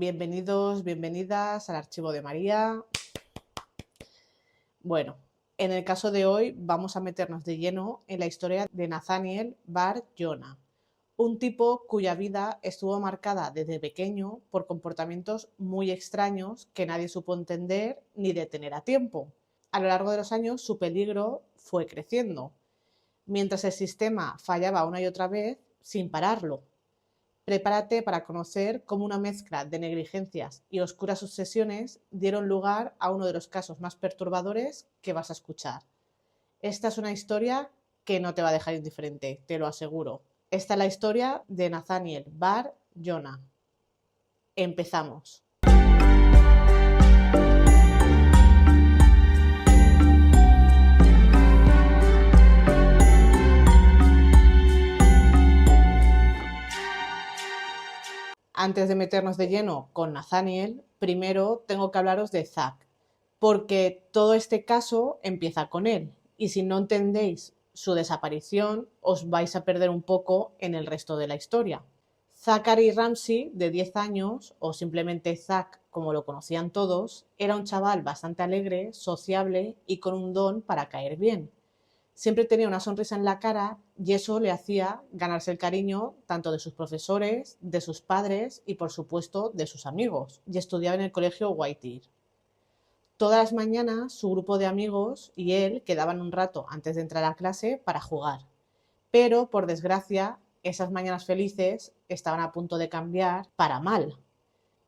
Bienvenidos, bienvenidas al Archivo de María. Bueno, en el caso de hoy vamos a meternos de lleno en la historia de Nathaniel Bar Yonah, un tipo cuya vida estuvo marcada desde pequeño por comportamientos muy extraños que nadie supo entender ni detener a tiempo. A lo largo de los años su peligro fue creciendo, mientras el sistema fallaba una y otra vez sin pararlo. Prepárate para conocer cómo una mezcla de negligencias y oscuras obsesiones dieron lugar a uno de los casos más perturbadores que vas a escuchar. Esta es una historia que no te va a dejar indiferente, te lo aseguro. Esta es la historia de Nathaniel Bar Yonah. Empezamos. Antes de meternos de lleno con Nathaniel, primero tengo que hablaros de Zack, porque todo este caso empieza con él, y si no entendéis su desaparición, os vais a perder un poco en el resto de la historia. Zachary Ramsey, de 10 años, o simplemente Zack como lo conocían todos, era un chaval bastante alegre, sociable y con un don para caer bien. Siempre tenía una sonrisa en la cara y eso le hacía ganarse el cariño tanto de sus profesores, de sus padres y por supuesto de sus amigos, y estudiaba en el colegio Whittier. Todas las mañanas su grupo de amigos y él quedaban un rato antes de entrar a clase para jugar, pero por desgracia esas mañanas felices estaban a punto de cambiar para mal.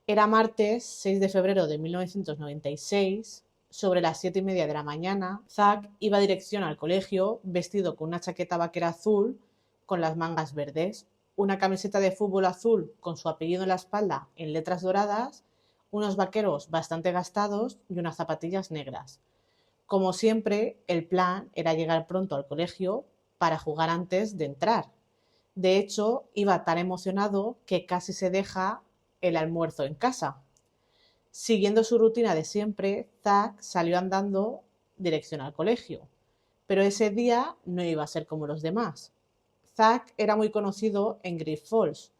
Era martes 6 de febrero de 1996. Sobre las 7:30 de la mañana, Zack iba dirección al colegio vestido con una chaqueta vaquera azul con las mangas verdes, una camiseta de fútbol azul con su apellido en la espalda en letras doradas, unos vaqueros bastante gastados y unas zapatillas negras. Como siempre, el plan era llegar pronto al colegio para jugar antes de entrar. De hecho, iba tan emocionado que casi se deja el almuerzo en casa. Siguiendo su rutina de siempre, Zack salió andando dirección al colegio. Pero ese día no iba a ser como los demás. Zack era muy conocido en Great Falls.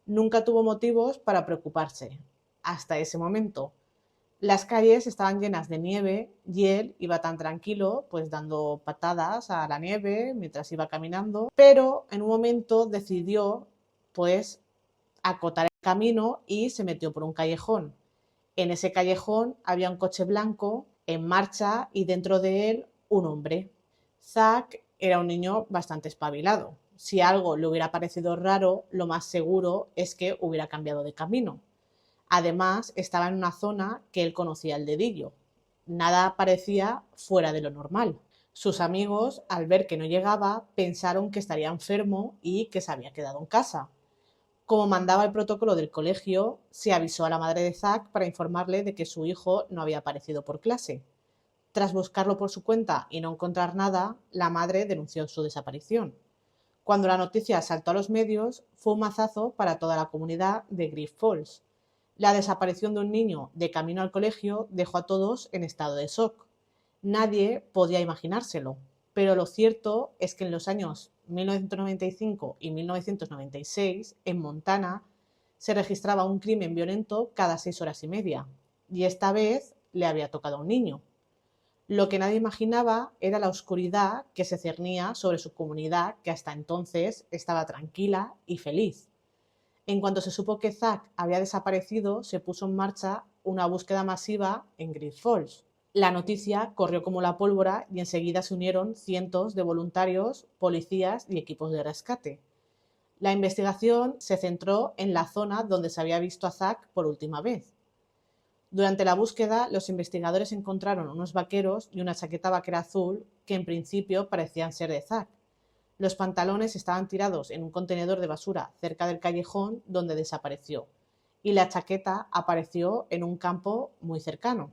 Nunca tuvo motivos para preocuparse, hasta ese momento. Las calles estaban llenas de nieve y él iba tan tranquilo, pues dando patadas a la nieve mientras iba caminando, pero en un momento decidió, pues, acotar el camino y se metió por un callejón. En ese callejón había un coche blanco en marcha y dentro de él un hombre. Zack era un niño bastante espabilado. Si algo le hubiera parecido raro, lo más seguro es que hubiera cambiado de camino. Además, estaba en una zona que él conocía al dedillo. Nada parecía fuera de lo normal. Sus amigos, al ver que no llegaba, pensaron que estaría enfermo y que se había quedado en casa. Como mandaba el protocolo del colegio, se avisó a la madre de Zack para informarle de que su hijo no había aparecido por clase. Tras buscarlo por su cuenta y no encontrar nada, la madre denunció su desaparición. Cuando la noticia saltó a los medios, fue un mazazo para toda la comunidad de Great Falls. La desaparición de un niño de camino al colegio dejó a todos en estado de shock. Nadie podía imaginárselo, pero lo cierto es que en los años 1995 y 1996, en Montana, se registraba un crimen violento cada 6 horas y media, y esta vez le había tocado a un niño. Lo que nadie imaginaba era la oscuridad que se cernía sobre su comunidad, que hasta entonces estaba tranquila y feliz. En cuanto se supo que Zack había desaparecido, se puso en marcha una búsqueda masiva en Great Falls. La noticia corrió como la pólvora y enseguida se unieron cientos de voluntarios, policías y equipos de rescate. La investigación se centró en la zona donde se había visto a Zack por última vez. Durante la búsqueda, los investigadores encontraron unos vaqueros y una chaqueta vaquera azul que en principio parecían ser de Zack. Los pantalones estaban tirados en un contenedor de basura cerca del callejón donde desapareció, y la chaqueta apareció en un campo muy cercano.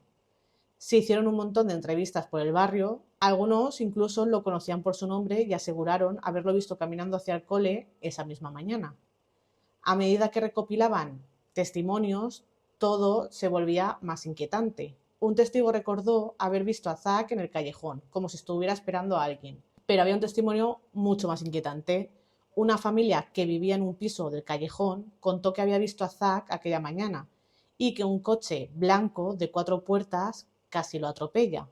Se hicieron un montón de entrevistas por el barrio, algunos incluso lo conocían por su nombre y aseguraron haberlo visto caminando hacia el cole esa misma mañana. A medida que recopilaban testimonios, todo se volvía más inquietante. Un testigo recordó haber visto a Zack en el callejón, como si estuviera esperando a alguien. Pero había un testimonio mucho más inquietante. Una familia que vivía en un piso del callejón contó que había visto a Zack aquella mañana y que un coche blanco de 4 puertas casi lo atropella.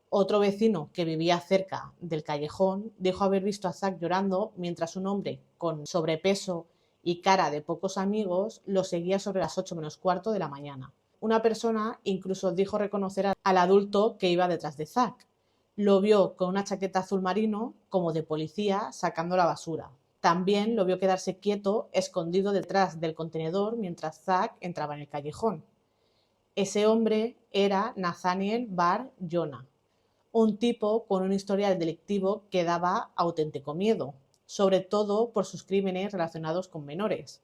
Otro vecino que vivía cerca del callejón dijo haber visto a Zack llorando mientras un hombre con sobrepeso y cara de pocos amigos lo seguía sobre las 8 menos cuarto de la mañana. Una persona incluso dijo reconocer al adulto que iba detrás de Zack. Lo vio con una chaqueta azul marino como de policía sacando la basura. También lo vio quedarse quieto, escondido detrás del contenedor mientras Zack entraba en el callejón. Ese hombre era Nathaniel Bar Jonah, un tipo con un historial delictivo que daba auténtico miedo, sobre todo por sus crímenes relacionados con menores.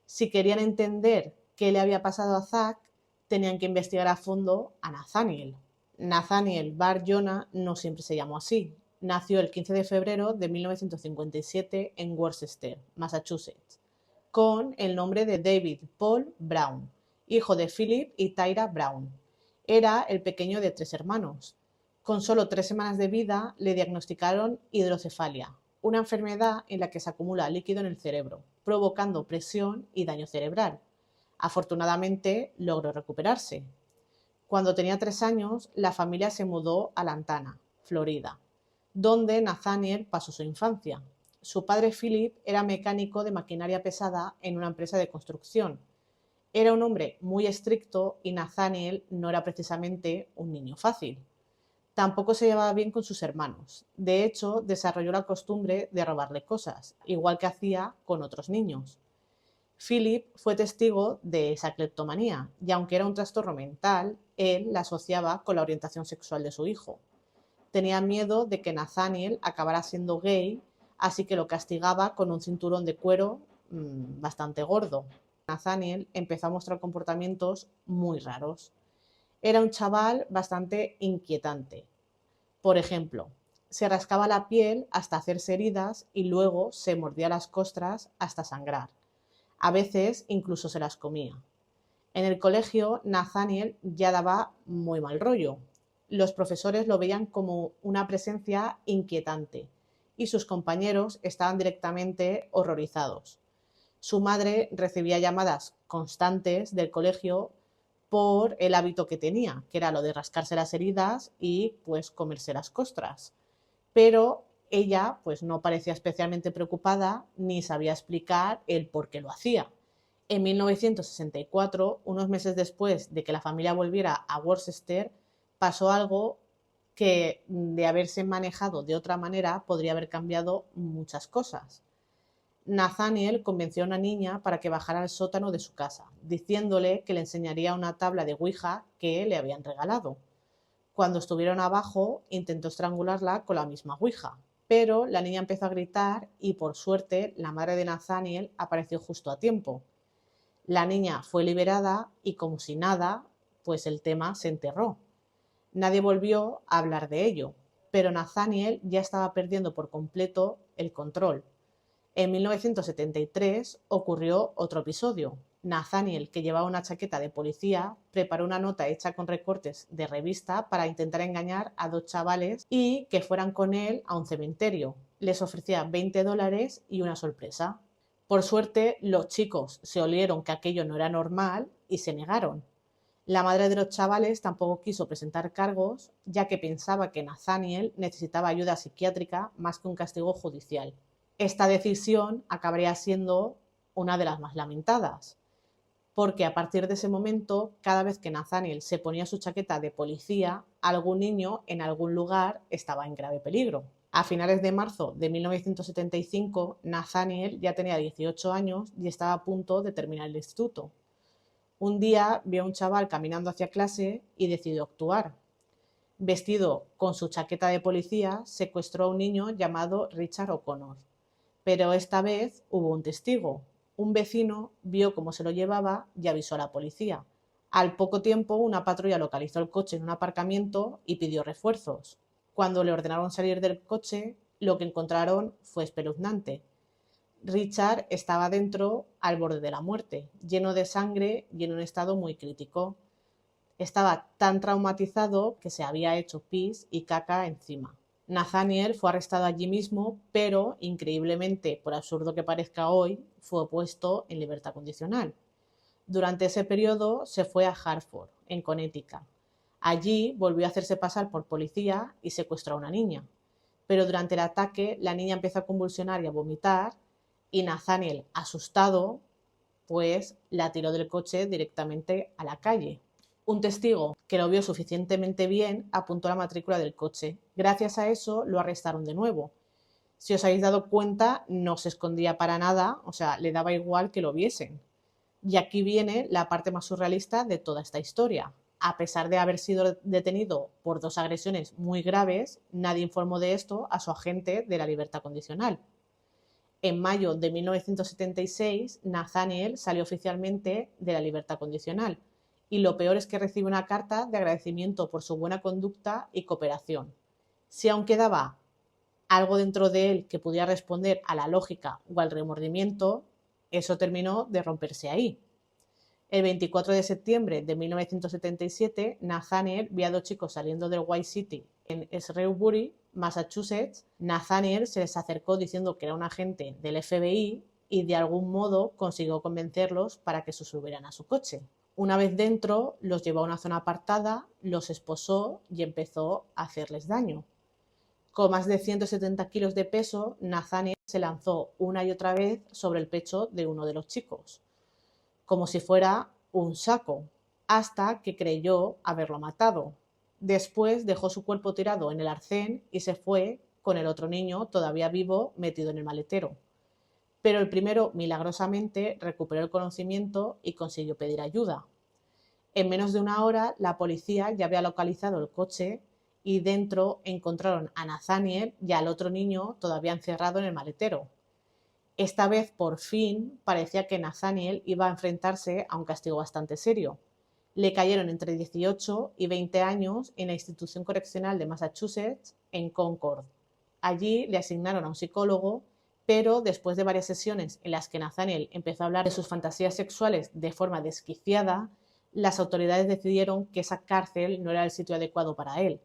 Si querían entender qué le había pasado a Zack, tenían que investigar a fondo a Nathaniel. Nathaniel Bar Jonah no siempre se llamó así. Nació el 15 de febrero de 1957 en Worcester, Massachusetts, con el nombre de David Paul Brown, hijo de Philip y Tyra Brown. Era el pequeño de 3 hermanos. Con solo 3 semanas de vida le diagnosticaron hidrocefalia, una enfermedad en la que se acumula líquido en el cerebro, provocando presión y daño cerebral. Afortunadamente logró recuperarse. Cuando tenía 3 años, la familia se mudó a Lantana, Florida, donde Nathaniel pasó su infancia. Su padre Philip era mecánico de maquinaria pesada en una empresa de construcción. Era un hombre muy estricto y Nathaniel no era precisamente un niño fácil. Tampoco se llevaba bien con sus hermanos. De hecho, desarrolló la costumbre de robarle cosas, igual que hacía con otros niños. Philip fue testigo de esa cleptomanía y aunque era un trastorno mental, él la asociaba con la orientación sexual de su hijo. Tenía miedo de que Nathaniel acabara siendo gay, así que lo castigaba con un cinturón de cuero bastante gordo. Nathaniel empezó a mostrar comportamientos muy raros. Era un chaval bastante inquietante. Por ejemplo, se rascaba la piel hasta hacerse heridas y luego se mordía las costras hasta sangrar. A veces incluso se las comía. En el colegio, Nathaniel ya daba muy mal rollo. Los profesores lo veían como una presencia inquietante y sus compañeros estaban directamente horrorizados. Su madre recibía llamadas constantes del colegio por el hábito que tenía, que era lo de rascarse las heridas y pues comerse las costras. Pero ella pues no parecía especialmente preocupada ni sabía explicar el por qué lo hacía. En 1964, unos meses después de que la familia volviera a Worcester, pasó algo que, de haberse manejado de otra manera, podría haber cambiado muchas cosas. Nathaniel convenció a una niña para que bajara al sótano de su casa, diciéndole que le enseñaría una tabla de Ouija que le habían regalado. Cuando estuvieron abajo, intentó estrangularla con la misma Ouija, pero la niña empezó a gritar y, por suerte, la madre de Nathaniel apareció justo a tiempo. La niña fue liberada y, como si nada, pues el tema se enterró. Nadie volvió a hablar de ello, pero Nathaniel ya estaba perdiendo por completo el control. En 1973 ocurrió otro episodio. Nathaniel, que llevaba una chaqueta de policía, preparó una nota hecha con recortes de revista para intentar engañar a 2 chavales y que fueran con él a un cementerio. Les ofrecía $20 y una sorpresa. Por suerte, los chicos se olieron que aquello no era normal y se negaron. La madre de los chavales tampoco quiso presentar cargos, ya que pensaba que Nathaniel necesitaba ayuda psiquiátrica más que un castigo judicial. Esta decisión acabaría siendo una de las más lamentadas, porque a partir de ese momento, cada vez que Nathaniel se ponía su chaqueta de policía, algún niño en algún lugar estaba en grave peligro. A finales de marzo de 1975, Nathaniel ya tenía 18 años y estaba a punto de terminar el instituto. Un día vio a un chaval caminando hacia clase y decidió actuar. Vestido con su chaqueta de policía, secuestró a un niño llamado Richard O'Connor. Pero esta vez hubo un testigo. Un vecino vio cómo se lo llevaba y avisó a la policía. Al poco tiempo, una patrulla localizó el coche en un aparcamiento y pidió refuerzos. Cuando le ordenaron salir del coche, lo que encontraron fue espeluznante. Richard estaba dentro al borde de la muerte, lleno de sangre y en un estado muy crítico. Estaba tan traumatizado que se había hecho pis y caca encima. Nathaniel fue arrestado allí mismo, pero, increíblemente, por absurdo que parezca hoy, fue puesto en libertad condicional. Durante ese periodo se fue a Hartford, en Connecticut. Allí volvió a hacerse pasar por policía y secuestró a una niña. Pero durante el ataque la niña empezó a convulsionar y a vomitar y Nathaniel, asustado, pues la tiró del coche directamente a la calle. Un testigo que lo vio suficientemente bien apuntó la matrícula del coche. Gracias a eso lo arrestaron de nuevo. Si os habéis dado cuenta, no se escondía para nada, o sea, le daba igual que lo viesen. Y aquí viene la parte más surrealista de toda esta historia. A pesar de haber sido detenido por 2 agresiones muy graves, nadie informó de esto a su agente de la libertad condicional. En mayo de 1976, Nathaniel salió oficialmente de la libertad condicional y lo peor es que recibe una carta de agradecimiento por su buena conducta y cooperación. Si aún quedaba algo dentro de él que pudiera responder a la lógica o al remordimiento, eso terminó de romperse ahí. El 24 de septiembre de 1977, Nathaniel vio a 2 chicos saliendo del White City en Shrewsbury, Massachusetts. Nathaniel se les acercó diciendo que era un agente del FBI y de algún modo consiguió convencerlos para que se subieran a su coche. Una vez dentro, los llevó a una zona apartada, los esposó y empezó a hacerles daño. Con más de 170 kilos de peso, Nathaniel se lanzó una y otra vez sobre el pecho de uno de los chicos, como si fuera un saco, hasta que creyó haberlo matado. Después dejó su cuerpo tirado en el arcén y se fue con el otro niño todavía vivo metido en el maletero. Pero el primero milagrosamente recuperó el conocimiento y consiguió pedir ayuda. En menos de una hora la policía ya había localizado el coche y dentro encontraron a Nathaniel y al otro niño todavía encerrado en el maletero. Esta vez, por fin, parecía que Nathaniel iba a enfrentarse a un castigo bastante serio. Le cayeron entre 18 y 20 años en la institución correccional de Massachusetts, en Concord. Allí le asignaron a un psicólogo, pero después de varias sesiones en las que Nathaniel empezó a hablar de sus fantasías sexuales de forma desquiciada, las autoridades decidieron que esa cárcel no era el sitio adecuado para él.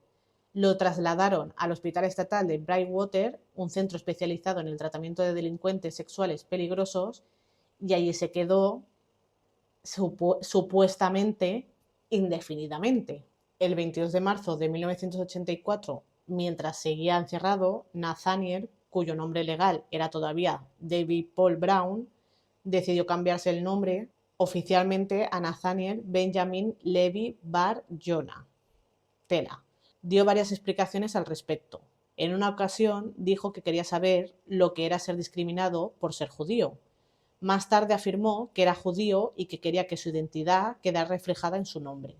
Lo trasladaron al Hospital Estatal de Brightwater, un centro especializado en el tratamiento de delincuentes sexuales peligrosos, y allí se quedó supuestamente indefinidamente. El 22 de marzo de 1984, mientras seguía encerrado, Nathaniel, cuyo nombre legal era todavía David Paul Brown, decidió cambiarse el nombre oficialmente a Nathaniel Benjamin Levi Bar Jonah. Tela. Dio varias explicaciones al respecto. En una ocasión dijo que quería saber lo que era ser discriminado por ser judío. Más tarde afirmó que era judío y que quería que su identidad quedara reflejada en su nombre.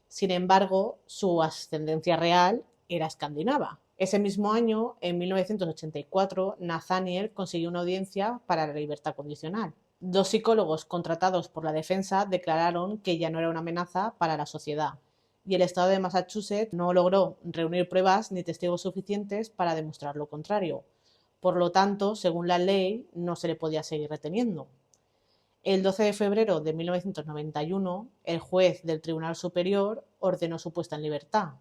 Sin embargo, su ascendencia real era escandinava. Ese mismo año, en 1984, Nathaniel consiguió una audiencia para la libertad condicional. 2 psicólogos contratados por la defensa declararon que ya no era una amenaza para la sociedad y el estado de Massachusetts no logró reunir pruebas ni testigos suficientes para demostrar lo contrario. Por lo tanto, según la ley, no se le podía seguir reteniendo. El 12 de febrero de 1991, el juez del Tribunal Superior ordenó su puesta en libertad,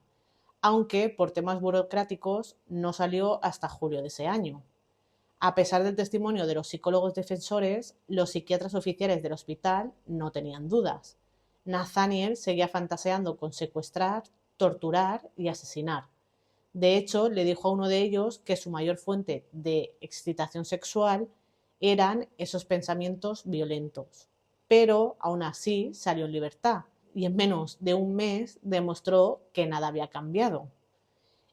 aunque por temas burocráticos no salió hasta julio de ese año. A pesar del testimonio de los psicólogos defensores, los psiquiatras oficiales del hospital no tenían dudas. Nathaniel seguía fantaseando con secuestrar, torturar y asesinar. De hecho, le dijo a uno de ellos que su mayor fuente de excitación sexual eran esos pensamientos violentos. Pero aún así salió en libertad y en menos de un mes demostró que nada había cambiado.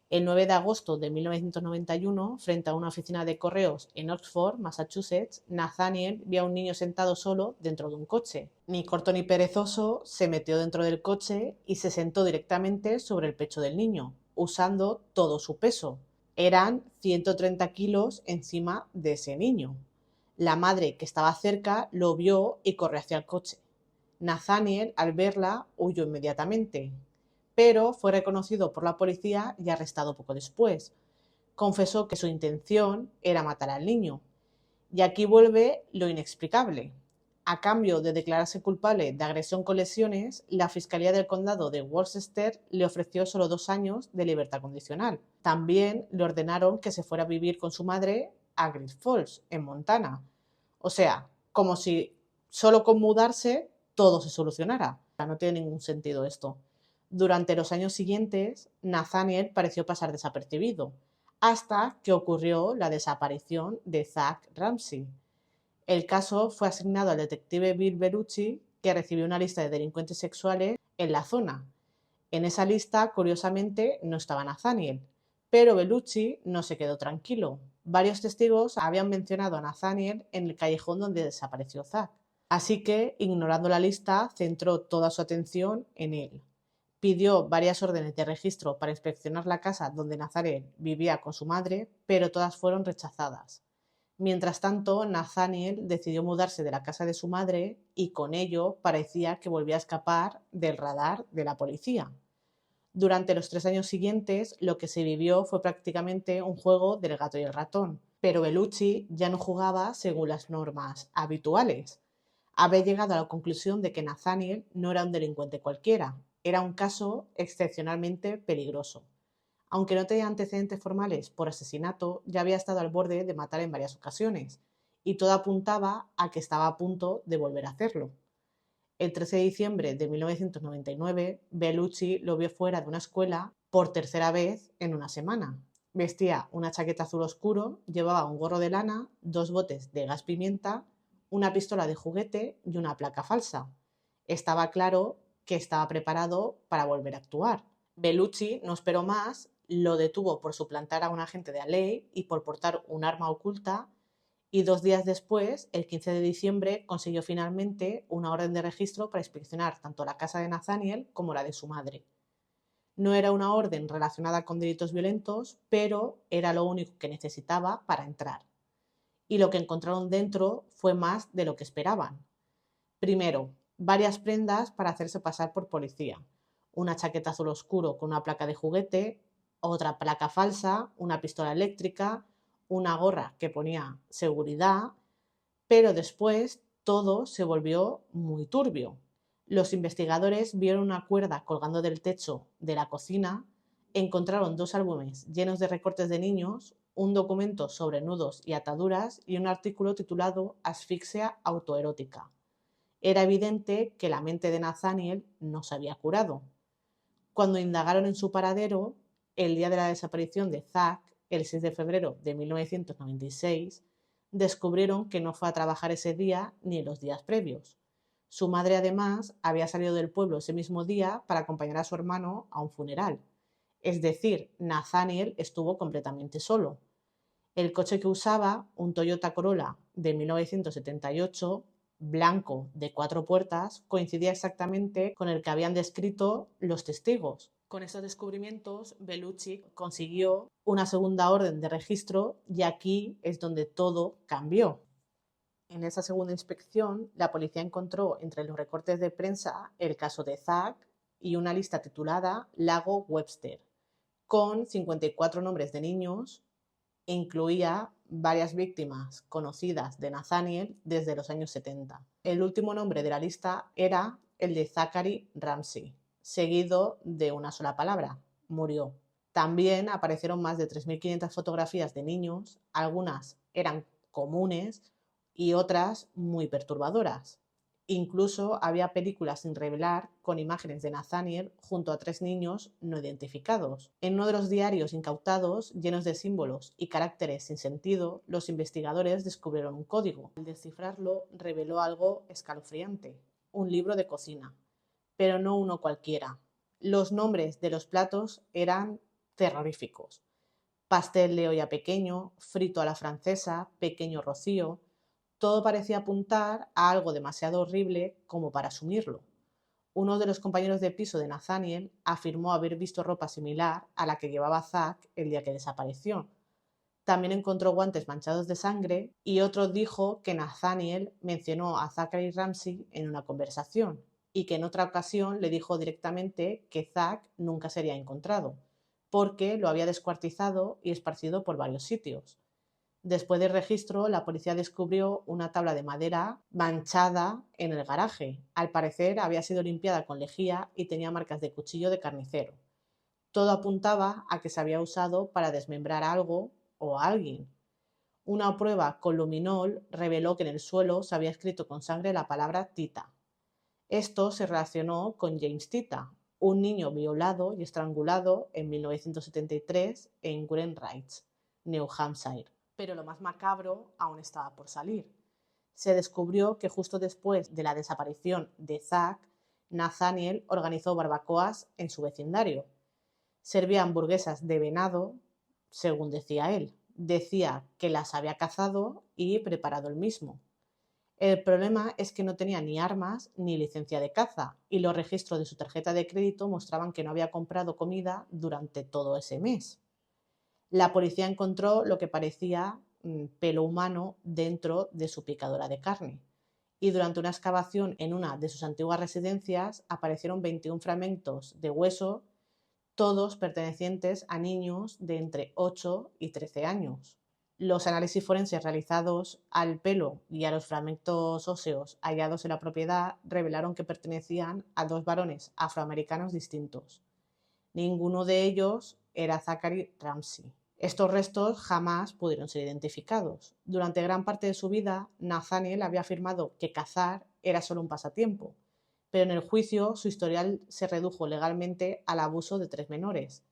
El 9 de agosto de 1991, frente a una oficina de correos en Oxford, Massachusetts, Nathaniel vio a un niño sentado solo dentro de un coche. Ni corto ni perezoso, se metió dentro del coche y se sentó directamente sobre el pecho del niño, usando todo su peso. Eran 130 kilos encima de ese niño. La madre, que estaba cerca, lo vio y corrió hacia el coche. Nathaniel, al verla, huyó inmediatamente, pero fue reconocido por la policía y arrestado poco después. Confesó que su intención era matar al niño. Y aquí vuelve lo inexplicable. A cambio de declararse culpable de agresión con lesiones, la Fiscalía del Condado de Worcester le ofreció solo 2 años de libertad condicional. También le ordenaron que se fuera a vivir con su madre a Great Falls, en Montana. O sea, como si solo con mudarse todo se solucionara. No tiene ningún sentido esto. Durante los años siguientes, Nathaniel pareció pasar desapercibido, hasta que ocurrió la desaparición de Zach Ramsey. El caso fue asignado al detective Bill Bellucci, que recibió una lista de delincuentes sexuales en la zona. En esa lista, curiosamente, no estaba Nathaniel, pero Bellucci no se quedó tranquilo. Varios testigos habían mencionado a Nathaniel en el callejón donde desapareció Zach. Así que, ignorando la lista, centró toda su atención en él. Pidió varias órdenes de registro para inspeccionar la casa donde Nathaniel vivía con su madre, pero todas fueron rechazadas. Mientras tanto, Nathaniel decidió mudarse de la casa de su madre y con ello parecía que volvía a escapar del radar de la policía. Durante los 3 años siguientes, lo que se vivió fue prácticamente un juego del gato y el ratón, pero Bellucci ya no jugaba según las normas habituales. Había llegado a la conclusión de que Nathaniel no era un delincuente cualquiera, era un caso excepcionalmente peligroso. Aunque no tenía antecedentes formales por asesinato, ya había estado al borde de matar en varias ocasiones, y todo apuntaba a que estaba a punto de volver a hacerlo. El 13 de diciembre de 1999, Bellucci lo vio fuera de una escuela por tercera vez en una semana. Vestía una chaqueta azul oscuro, llevaba un gorro de lana, 2 botes de gas pimienta, una pistola de juguete y una placa falsa. Estaba claro que estaba preparado para volver a actuar. Bellucci no esperó más, lo detuvo por suplantar a un agente de la ley y por portar un arma oculta, y 2 días después, el 15 de diciembre, consiguió finalmente una orden de registro para inspeccionar tanto la casa de Nathaniel como la de su madre. No era una orden relacionada con delitos violentos, pero era lo único que necesitaba para entrar. Y lo que encontraron dentro fue más de lo que esperaban. Primero, varias prendas para hacerse pasar por policía. Una chaqueta azul oscuro con una placa de juguete, otra placa falsa, una pistola eléctrica, una gorra que ponía seguridad, pero después todo se volvió muy turbio. Los investigadores vieron una cuerda colgando del techo de la cocina, encontraron 2 álbumes llenos de recortes de niños, un documento sobre nudos y ataduras y un artículo titulado Asfixia autoerótica. Era evidente que la mente de Nathaniel no se había curado. Cuando indagaron en su paradero, el día de la desaparición de Zach, el 6 de febrero de 1996, descubrieron que no fue a trabajar ese día ni los días previos. Su madre, además, había salido del pueblo ese mismo día para acompañar a su hermano a un funeral. Es decir, Nathaniel estuvo completamente solo. El coche que usaba, un Toyota Corolla de 1978, blanco de 4 puertas, coincidía exactamente con el que habían descrito los testigos. Con estos descubrimientos, Bellucci consiguió una segunda orden de registro y aquí es donde todo cambió. En esa segunda inspección, la policía encontró entre los recortes de prensa el caso de Zach y una lista titulada Lago Webster, con 54 nombres de niños. Incluía varias víctimas conocidas de Nathaniel desde los años 70. El último nombre de la lista era el de Zachary Ramsey, seguido de una sola palabra: murió. También aparecieron más de 3.500 fotografías de niños, algunas eran comunes y otras muy perturbadoras. Incluso había películas sin revelar con imágenes de Nathaniel junto a 3 niños no identificados. En uno de los diarios incautados, llenos de símbolos y caracteres sin sentido, los investigadores descubrieron un código. Al descifrarlo, reveló algo escalofriante: un libro de cocina, pero no uno cualquiera. Los nombres de los platos eran terroríficos: pastel de olla pequeño, frito a la francesa, pequeño rocío. Todo parecía apuntar a algo demasiado horrible como para asumirlo. Uno de los compañeros de piso de Nathaniel afirmó haber visto ropa similar a la que llevaba Zach el día que desapareció. También encontró guantes manchados de sangre y otro dijo que Nathaniel mencionó a Zachary Ramsey en una conversación y que en otra ocasión le dijo directamente que Zach nunca sería encontrado, porque lo había descuartizado y esparcido por varios sitios. Después del registro, la policía descubrió una tabla de madera manchada en el garaje. Al parecer había sido limpiada con lejía y tenía marcas de cuchillo de carnicero. Todo apuntaba a que se había usado para desmembrar algo o a alguien. Una prueba con luminol reveló que en el suelo se había escrito con sangre la palabra Tita. Esto se relacionó con James Tita, un niño violado y estrangulado en 1973 en Greenwich, New Hampshire. Pero lo más macabro aún estaba por salir. Se descubrió que justo después de la desaparición de Zack, Nathaniel organizó barbacoas en su vecindario. Servía hamburguesas de venado, según decía él. Decía que las había cazado y preparado él mismo. El problema es que no tenía ni armas ni licencia de caza y los registros de su tarjeta de crédito mostraban que no había comprado comida durante todo ese mes. La policía encontró lo que parecía pelo humano dentro de su picadora de carne y durante una excavación en una de sus antiguas residencias aparecieron 21 fragmentos de hueso, todos pertenecientes a niños de entre 8 y 13 años. Los análisis forenses realizados al pelo y a los fragmentos óseos hallados en la propiedad revelaron que pertenecían a 2 varones afroamericanos distintos. Ninguno de ellos era Zachary Ramsey. Estos restos jamás pudieron ser identificados. Durante gran parte de su vida, Nathaniel había afirmado que cazar era solo un pasatiempo, pero en el juicio su historial se redujo legalmente al abuso de 3 menores.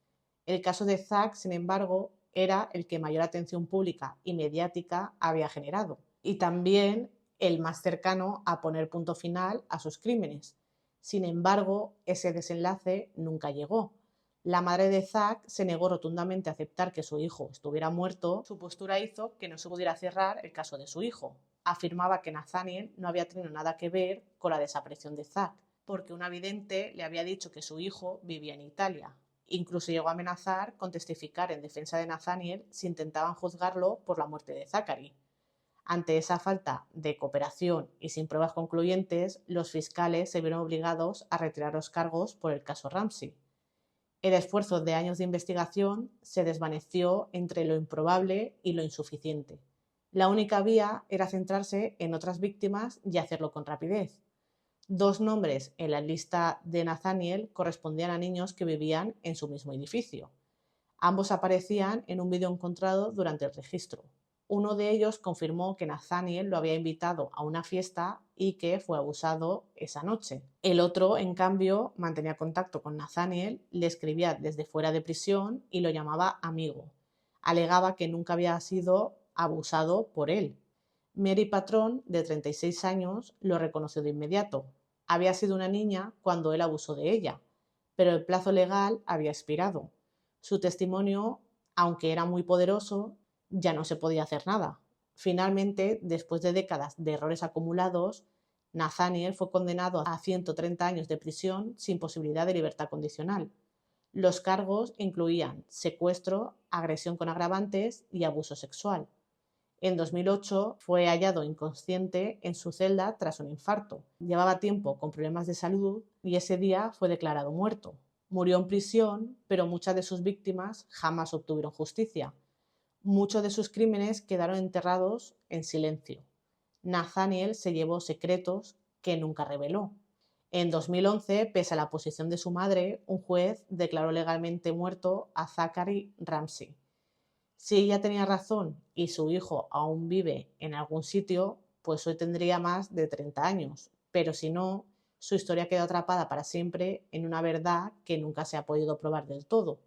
El caso de Zack, sin embargo, era el que mayor atención pública y mediática había generado, y también el más cercano a poner punto final a sus crímenes. Sin embargo, ese desenlace nunca llegó. La madre de Zack se negó rotundamente a aceptar que su hijo estuviera muerto. Su postura hizo que no se pudiera cerrar el caso de su hijo. Afirmaba que Nathaniel no había tenido nada que ver con la desaparición de Zack, porque una vidente le había dicho que su hijo vivía en Italia. Incluso llegó a amenazar con testificar en defensa de Nathaniel si intentaban juzgarlo por la muerte de Zachary. Ante esa falta de cooperación y sin pruebas concluyentes, los fiscales se vieron obligados a retirar los cargos por el caso Ramsey. El esfuerzo de años de investigación se desvaneció entre lo improbable y lo insuficiente. La única vía era centrarse en otras víctimas y hacerlo con rapidez. 2 nombres en la lista de Nathaniel correspondían a niños que vivían en su mismo edificio. Ambos aparecían en un vídeo encontrado durante el registro. Uno de ellos confirmó que Nathaniel lo había invitado a una fiesta y que fue abusado esa noche. El otro, en cambio, mantenía contacto con Nathaniel, le escribía desde fuera de prisión y lo llamaba amigo. Alegaba que nunca había sido abusado por él. Mary Patrón, de 36 años, lo reconoció de inmediato. Había sido una niña cuando él abusó de ella, pero el plazo legal había expirado. Su testimonio, aunque era muy poderoso, ya no se podía hacer nada. Finalmente, después de décadas de errores acumulados, Nathaniel fue condenado a 130 años de prisión sin posibilidad de libertad condicional. Los cargos incluían secuestro, agresión con agravantes y abuso sexual. En 2008 fue hallado inconsciente en su celda tras un infarto. Llevaba tiempo con problemas de salud y ese día fue declarado muerto. Murió en prisión, pero muchas de sus víctimas jamás obtuvieron justicia. Muchos de sus crímenes quedaron enterrados en silencio. Nathaniel se llevó secretos que nunca reveló. En 2011, pese a la oposición de su madre, un juez declaró legalmente muerto a Zachary Ramsey. Si ella tenía razón y su hijo aún vive en algún sitio, pues hoy tendría más de 30 años. Pero si no, su historia quedó atrapada para siempre en una verdad que nunca se ha podido probar del todo.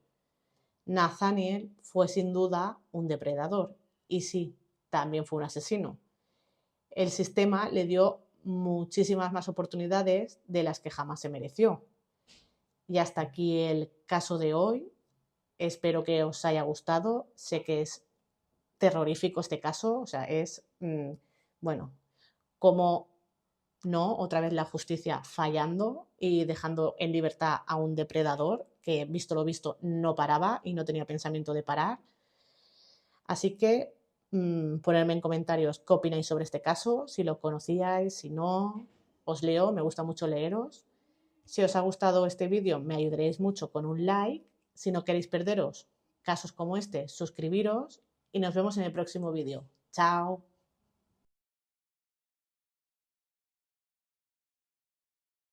Nathaniel fue sin duda un depredador y sí, también fue un asesino. El sistema le dio muchísimas más oportunidades de las que jamás se mereció. Y hasta aquí el caso de hoy. Espero que os haya gustado. Sé que es terrorífico este caso, o sea, es, bueno, como no, otra vez la justicia fallando y dejando en libertad a un depredador que, visto lo visto, no paraba y no tenía pensamiento de parar. Así que ponerme en comentarios qué opináis sobre este caso, si lo conocíais, si no, os leo, me gusta mucho leeros. Si os ha gustado este vídeo, me ayudaréis mucho con un like. Si no queréis perderos casos como este, suscribiros y nos vemos en el próximo vídeo. ¡Chao!